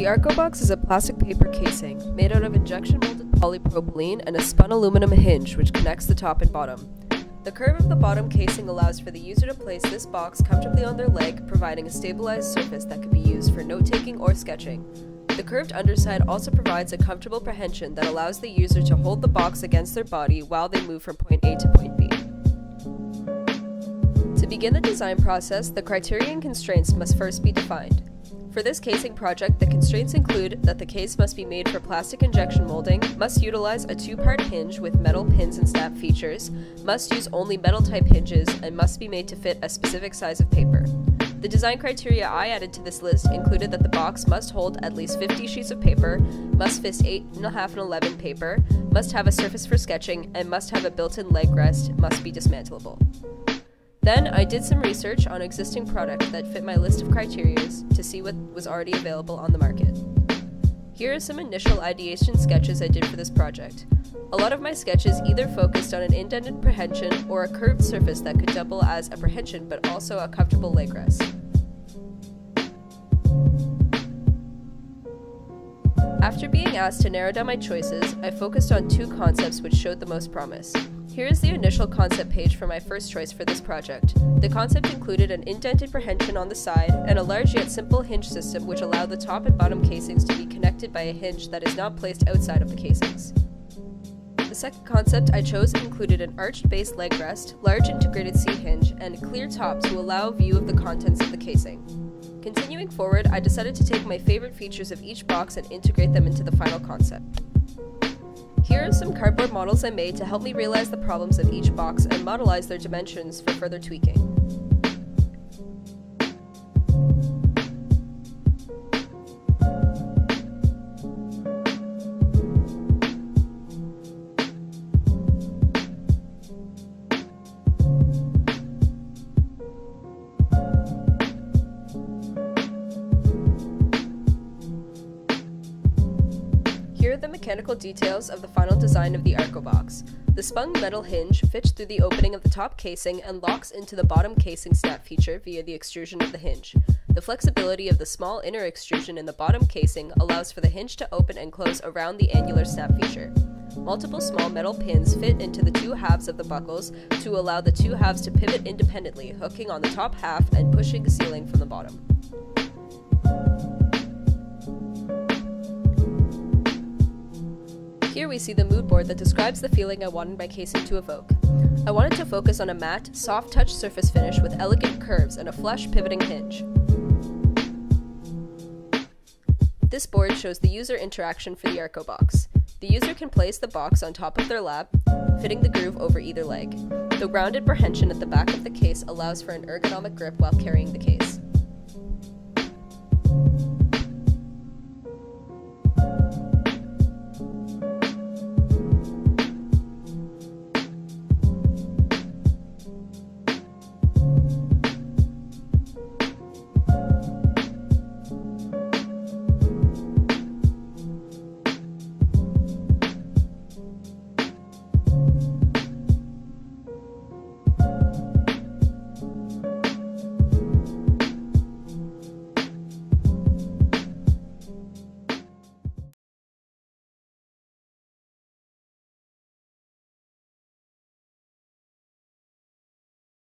The Arco Box is a plastic paper casing made out of injection molded polypropylene and a spun aluminum hinge which connects the top and bottom. The curve of the bottom casing allows for the user to place this box comfortably on their leg, providing a stabilized surface that can be used for note-taking or sketching. The curved underside also provides a comfortable prehension that allows the user to hold the box against their body while they move from point A to point B. To begin the design process, the criteria and constraints must first be defined. For this casing project, the constraints include that the case must be made for plastic injection molding, must utilize a two-part hinge with metal pins and snap features, must use only metal-type hinges, and must be made to fit a specific size of paper. The design criteria I added to this list included that the box must hold at least 50 sheets of paper, must fit 8.5 and 11 paper, must have a surface for sketching, and must have a built-in leg rest, must be dismantleable. Then I did some research on existing product that fit my list of criteria to see what was already available on the market. Here are some initial ideation sketches I did for this project. A lot of my sketches either focused on an indented prehension or a curved surface that could double as a prehension but also a comfortable leg rest. After being asked to narrow down my choices, I focused on two concepts which showed the most promise. Here is the initial concept page for my first choice for this project. The concept included an indented prehension on the side and a large yet simple hinge system which allowed the top and bottom casings to be connected by a hinge that is not placed outside of the casings. The second concept I chose included an arched base leg rest, large integrated C-hinge, and a clear top to allow view of the contents of the casing. Continuing forward, I decided to take my favorite features of each box and integrate them into the final concept. Here are some cardboard models I made to help me realize the problems of each box and modelize their dimensions for further tweaking. Here are the mechanical details of the final design of the Arco Box. The spun metal hinge fits through the opening of the top casing and locks into the bottom casing snap feature via the extrusion of the hinge. The flexibility of the small inner extrusion in the bottom casing allows for the hinge to open and close around the angular snap feature. Multiple small metal pins fit into the two halves of the buckles to allow the two halves to pivot independently, hooking on the top half and pushing the ceiling from the bottom. Here we see the mood board that describes the feeling I wanted my casing to evoke. I wanted to focus on a matte, soft-touch surface finish with elegant curves and a flush pivoting hinge. This board shows the user interaction for the Arco Box. The user can place the box on top of their lap, fitting the groove over either leg. The rounded prehension at the back of the case allows for an ergonomic grip while carrying the case.